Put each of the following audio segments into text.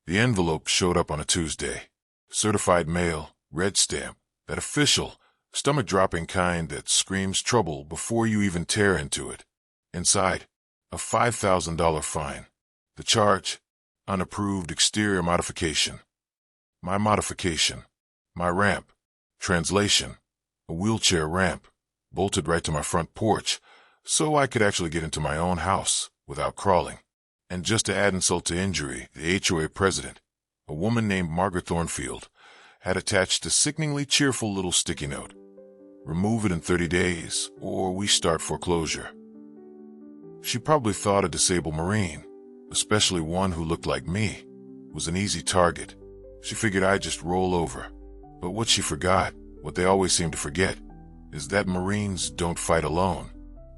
The envelope showed up on a Tuesday. Certified mail, red stamp, that official, stomach-dropping kind that screams trouble before you even tear into it. Inside, a $5,000 fine. The charge, unapproved exterior modification. My modification. My ramp. Translation, a wheelchair ramp, bolted right to my front porch, so I could actually get into my own house without crawling. And just to add insult to injury, the HOA president, a woman named Margaret Thornfield, had attached a sickeningly cheerful little sticky note. Remove it in 30 days, or we start foreclosure. She probably thought a disabled Marine, especially one who looked like me, was an easy target. She figured I'd just roll over. But what she forgot, what they always seem to forget, is that Marines don't fight alone.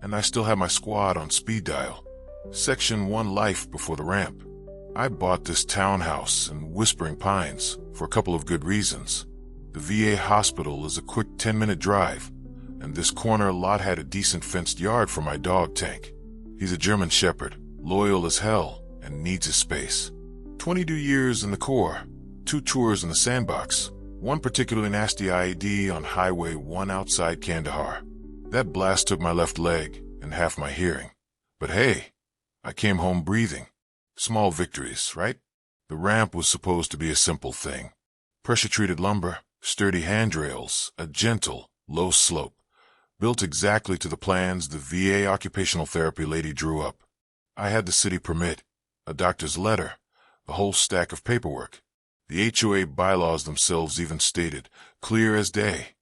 And I still have my squad on speed dial. Section 1 life before the ramp. I bought this townhouse in Whispering Pines for a couple of good reasons. The VA hospital is a quick 10-minute drive, and this corner lot had a decent fenced yard for my dog Tank. He's a German Shepherd, loyal as hell, and needs his space. 22 years in the Corps, 2 tours in the sandbox, 1 particularly nasty IED on Highway 1 outside Kandahar. That blast took my left leg and half my hearing. But hey, I came home breathing. Small victories, right? The ramp was supposed to be a simple thing. Pressure-treated lumber, sturdy handrails, a gentle, low slope. Built exactly to the plans the VA occupational therapy lady drew up. I had the city permit, a doctor's letter, the whole stack of paperwork. The HOA bylaws themselves even stated, clear as day,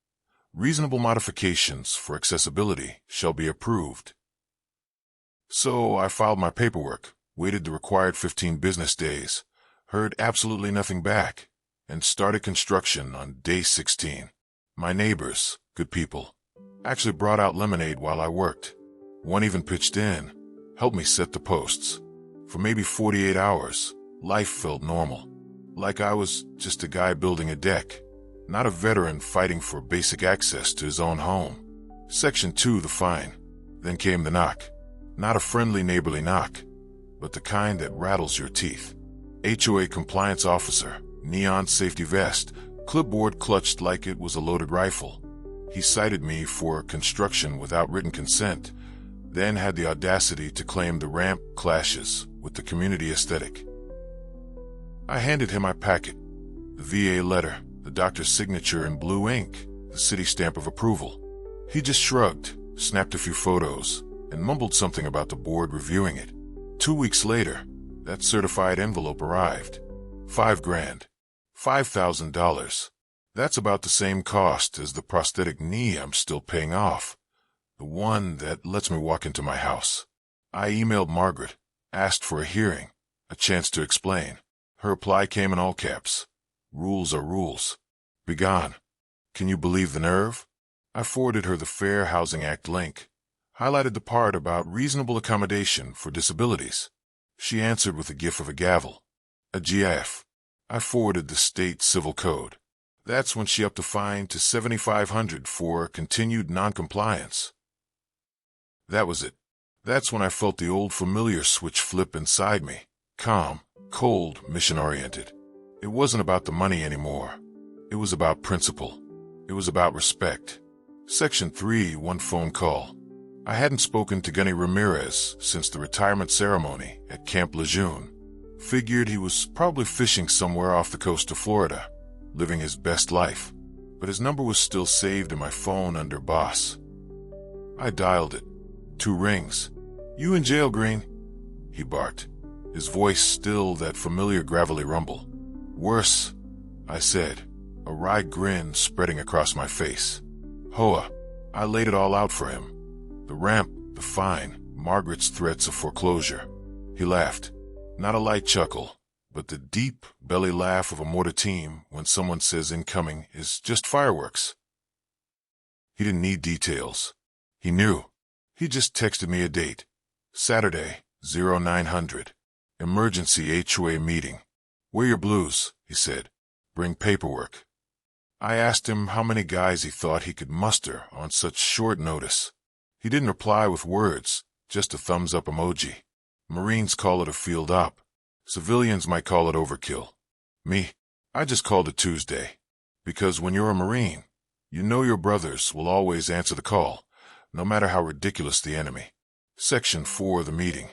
reasonable modifications for accessibility shall be approved. So I filed my paperwork, waited the required 15 business days, heard absolutely nothing back, and started construction on day 16. My neighbors, good people, actually brought out lemonade while I worked. One even pitched in, helped me set the posts. For maybe 48 hours, life felt normal. Like I was just a guy building a deck, not a veteran fighting for basic access to his own home. Section 2, the fine. Then came the knock. Not a friendly neighborly knock, but the kind that rattles your teeth. HOA compliance officer, neon safety vest, clipboard clutched like it was a loaded rifle. He cited me for construction without written consent, then had the audacity to claim the ramp clashes with the community aesthetic. I handed him my packet, the VA letter, the doctor's signature in blue ink, the city stamp of approval. He just shrugged, snapped a few photos, and mumbled something about the board reviewing it. 2 weeks later, that certified envelope arrived. $5,000. $5,000. That's about the same cost as the prosthetic knee I'm still paying off. The one that lets me walk into my house. I emailed Margaret, asked for a hearing, a chance to explain. Her reply came in all caps. Rules are rules. Begone. Can you believe the nerve? I forwarded her the Fair Housing Act link, highlighted the part about reasonable accommodation for disabilities. She answered with a gif of a gavel, a GIF. I forwarded the state civil code. That's when she upped the fine to $7,500 for continued noncompliance. That was it. That's when I felt the old familiar switch flip inside me. Calm, cold, mission-oriented. It wasn't about the money anymore. It was about principle. It was about respect. Section 3, 1 phone call. I hadn't spoken to Gunny Ramirez since the retirement ceremony at Camp Lejeune. Figured he was probably fishing somewhere off the coast of Florida, living his best life. But his number was still saved in my phone under boss. I dialed it. 2 rings. You in jail, Green? He barked, his voice still that familiar gravelly rumble. Worse, I said, a wry grin spreading across my face. HOA. I laid it all out for him. The ramp, the fine, Margaret's threats of foreclosure. He laughed. Not a light chuckle, but the deep belly laugh of a mortar team when someone says incoming is just fireworks. He didn't need details. He knew. He just texted me a date. Saturday, 0900. Emergency HOA meeting. Wear your blues, he said. Bring paperwork. I asked him how many guys he thought he could muster on such short notice. He didn't reply with words, just a thumbs-up emoji. Marines call it a field op. Civilians might call it overkill. Me, I just called it Tuesday. Because when you're a Marine, you know your brothers will always answer the call, no matter how ridiculous the enemy. Section 4 of the meeting.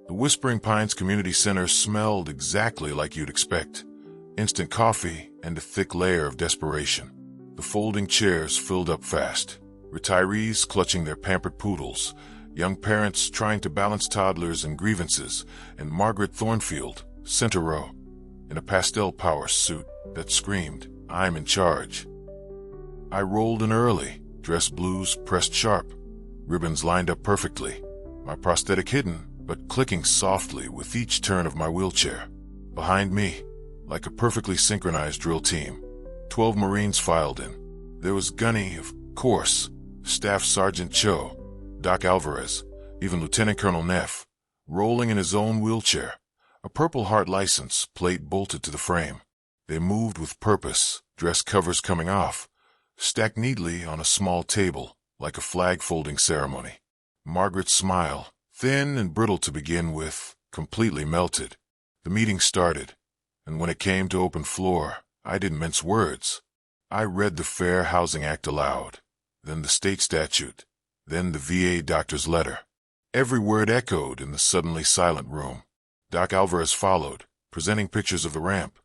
The Whispering Pines Community Center smelled exactly like you'd expect. Instant coffee and a thick layer of desperation. The folding chairs filled up fast. Retirees clutching their pampered poodles, young parents trying to balance toddlers and grievances, and Margaret Thornfield, center row, in a pastel power suit that screamed, "I'm in charge." I rolled in early, dress blues pressed sharp, ribbons lined up perfectly, my prosthetic hidden but clicking softly with each turn of my wheelchair. Behind me, like a perfectly synchronized drill team, 12 Marines filed in. There was Gunny, of course, Staff Sergeant Cho, Doc Alvarez, even Lieutenant Colonel Neff, rolling in his own wheelchair, a Purple Heart license plate bolted to the frame. They moved with purpose, dress covers coming off, stacked neatly on a small table, like a flag-folding ceremony. Margaret's smile, thin and brittle to begin with, completely melted. The meeting started, and when it came to open floor, I didn't mince words. I read the Fair Housing Act aloud, then the state statute, then the VA doctor's letter. Every word echoed in the suddenly silent room. Doc Alvarez followed, presenting pictures of the ramp,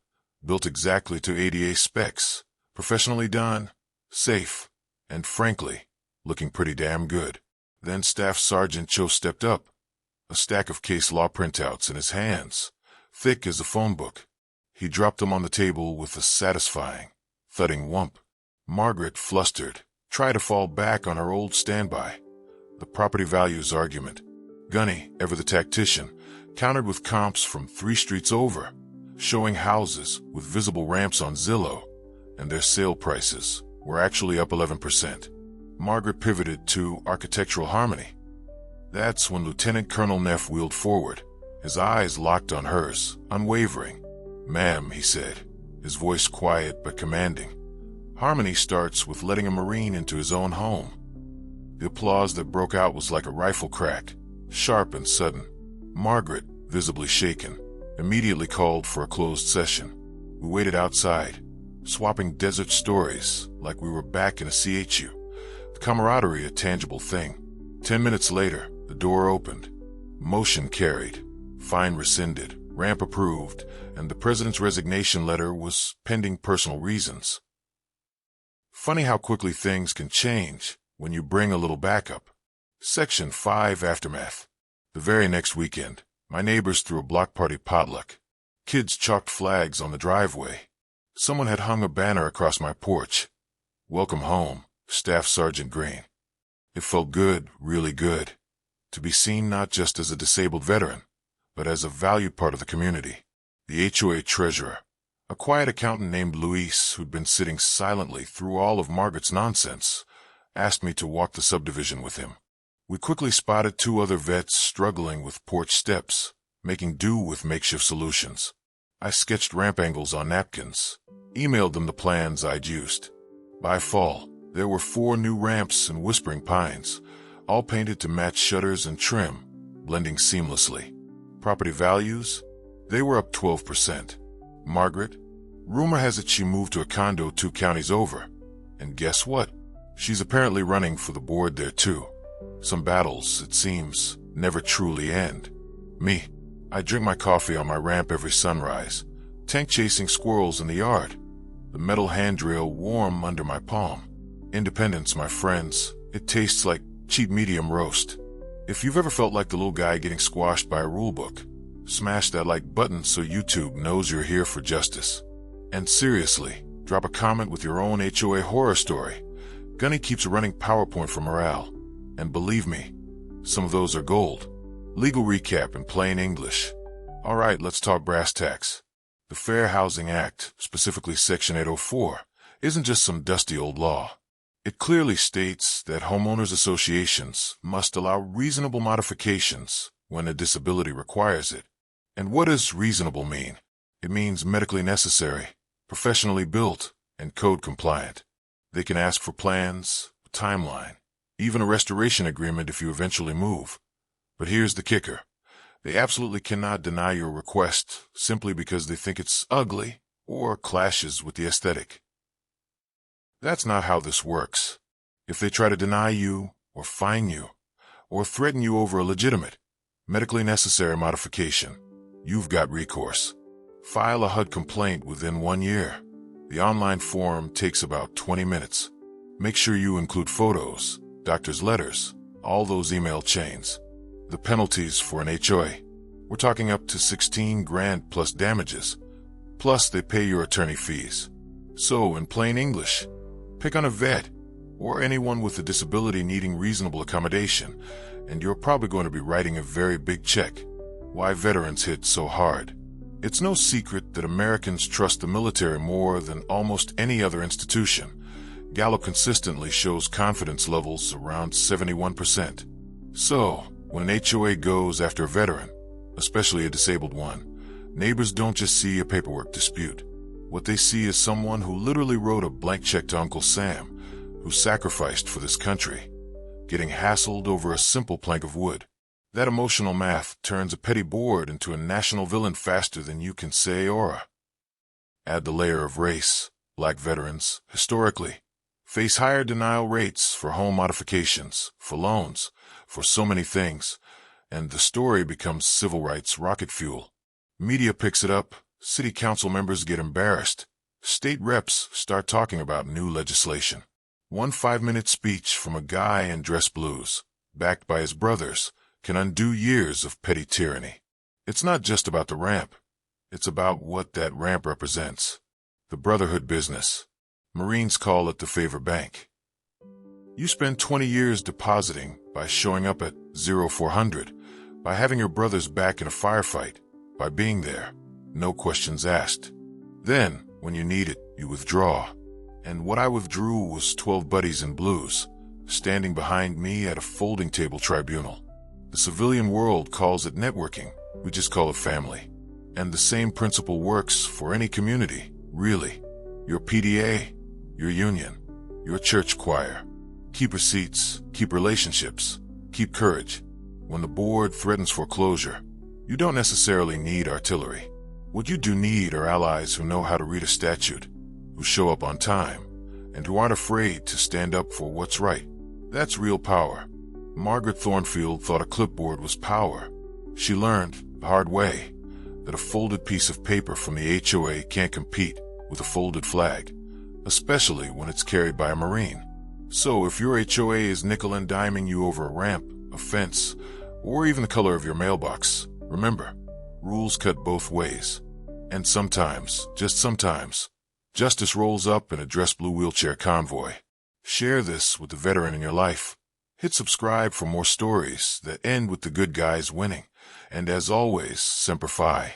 built exactly to ADA specs, professionally done, safe, and frankly, looking pretty damn good. Then Staff Sergeant Cho stepped up, a stack of case law printouts in his hands, thick as a phone book. He dropped them on the table with a satisfying, thudding whump. Margaret, flustered, tried to fall back on her old standby. The property values argument. Gunny, ever the tactician, countered with comps from 3 streets over, showing houses with visible ramps on Zillow, and their sale prices were actually up 11%. Margaret pivoted to architectural harmony. That's when Lieutenant Colonel Neff wheeled forward, his eyes locked on hers, unwavering. "Ma'am," he said, his voice quiet but commanding. "Harmony starts with letting a Marine into his own home." The applause that broke out was like a rifle crack, sharp and sudden. Margaret, visibly shaken, immediately called for a closed session. We waited outside, swapping desert stories like we were back in a CHU. The camaraderie a tangible thing. 10 minutes later, the door opened. Motion carried, fine rescinded, ramp approved, and the president's resignation letter was pending personal reasons. Funny how quickly things can change when you bring a little backup. Section 5 Aftermath. The very next weekend, my neighbors threw a block party potluck. Kids chalked flags on the driveway. Someone had hung a banner across my porch. "Welcome home, Staff Sergeant Green." It felt good, really good, to be seen not just as a disabled veteran, but as a valued part of the community. The HOA treasurer, a quiet accountant named Luis who'd been sitting silently through all of Margaret's nonsense, asked me to walk the subdivision with him. We quickly spotted 2 other vets struggling with porch steps, making do with makeshift solutions. I sketched ramp angles on napkins, emailed them the plans I'd used. By fall, there were 4 new ramps in Whispering Pines, all painted to match shutters and trim, blending seamlessly. Property values? They were up 12%. Margaret? Rumor has it she moved to a condo 2 counties over. And guess what? She's apparently running for the board there too. Some battles, it seems, never truly end. Me, I drink my coffee on my ramp every sunrise, tank chasing squirrels in the yard, the metal handrail warm under my palm. Independence, my friends, it tastes like cheap medium roast. If you've ever felt like the little guy getting squashed by a rulebook, smash that like button so YouTube knows you're here for justice. And seriously, drop a comment with your own HOA horror story. Gunny keeps a running PowerPoint for morale. And believe me, some of those are gold. Legal recap in plain English. All right, let's talk brass tacks. The Fair Housing Act, specifically Section 804, isn't just some dusty old law. It clearly states that homeowners associations must allow reasonable modifications when a disability requires it. And what does reasonable mean? It means medically necessary, professionally built, and code compliant. They can ask for plans, a timeline, even a restoration agreement if you eventually move. But here's the kicker. They absolutely cannot deny your request simply because they think it's ugly or clashes with the aesthetic. That's not how this works. If they try to deny you, or fine you, or threaten you over a legitimate, medically necessary modification, you've got recourse. File a HUD complaint within 1 year. The online form takes about 20 minutes. Make sure you include photos, doctor's letters, all those email chains. The penalties for an HOA, we're talking up to 16 grand plus damages. Plus they pay your attorney fees. So in plain English, pick on a vet or anyone with a disability needing reasonable accommodation, and you're probably going to be writing a very big check. Why veterans hit so hard? It's no secret that Americans trust the military more than almost any other institution. Gallup consistently shows confidence levels around 71%. So, when an HOA goes after a veteran, especially a disabled one, neighbors don't just see a paperwork dispute. What they see is someone who literally wrote a blank check to Uncle Sam, who sacrificed for this country, getting hassled over a simple plank of wood. That emotional math turns a petty board into a national villain faster than you can say aura. Add the layer of race. Black veterans, historically, face higher denial rates for home modifications, for loans, for so many things, and the story becomes civil rights rocket fuel. Media picks it up, city council members get embarrassed, state reps start talking about new legislation. One 5-minute speech from a guy in dress blues, backed by his brothers, can undo years of petty tyranny. It's not just about the ramp. It's about what that ramp represents. The Brotherhood business. Marines call it the favor bank. You spend 20 years depositing by showing up at 0400, by having your brother's back in a firefight, by being there. No questions asked. Then, when you need it, you withdraw. And what I withdrew was 12 buddies in blues, standing behind me at a folding table tribunal. The civilian world calls it networking. We just call it family. And the same principle works for any community, really. Your PDA, your union, your church choir. Keep receipts, keep relationships, keep courage. When the board threatens foreclosure, you don't necessarily need artillery. What you do need are allies who know how to read a statute, who show up on time, and who aren't afraid to stand up for what's right. That's real power. Margaret Thornfield thought a clipboard was power. She learned, the hard way, that a folded piece of paper from the HOA can't compete with a folded flag, especially when it's carried by a Marine. So if your HOA is nickel and diming you over a ramp, a fence, or even the color of your mailbox, remember, rules cut both ways. And sometimes, just sometimes, justice rolls up in a dress blue wheelchair convoy. Share this with the veteran in your life. Hit subscribe for more stories that end with the good guys winning. And as always, Semper Fi.